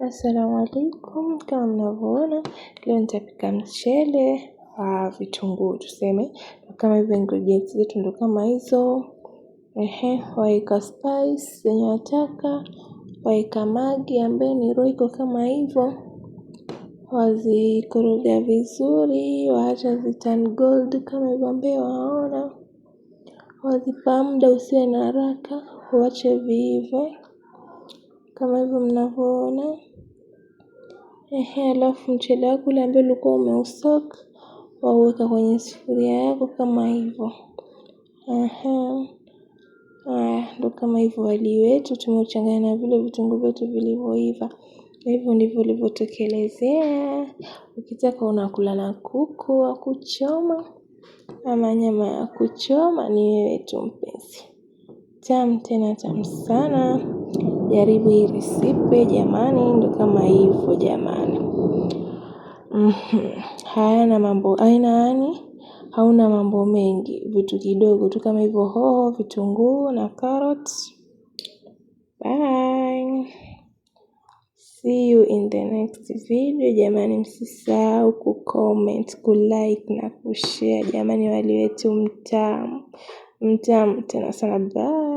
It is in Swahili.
Assalamu alaikum, kama mnavyoona leo nitapika mchele wa vitunguu tuseme, kama hivyo ingredients zetu ndo kama hizo. Waeka spice zenye wataka, waeka magi ambayo ni roiko kama hivyo, wazikoroga vizuri, waacha ziturn gold kama hivyo ambayo waona, wazipa muda usiwe na haraka, uache viive kama hivyo mnavyoona. Alafu mchele wako ule ambao ulikuwa umeusoak wauweka kwenye sufuria yako kama hivyo. Ndo kama hivyo wali wetu tumeuchanganya na vile vitunguu vyetu vilivyoiva. Hivyo ndivyo ulivyotokelezea. Ukitaka unakula na kuku wa kuchoma ama nyama ya kuchoma, ni wewe tu mpenzi. Tamu tena tamu sana. Jaribu hii recipe jamani, ndo kama hivyo jamani. Hauna mambo mengi, vitu kidogo tu kama hivyo, hoho, vitunguu na carrots. Bye. See you in the next video jamani, msisahau kucomment, kulike na kushare jamani, wali wetu mtamu tena sana. Bye.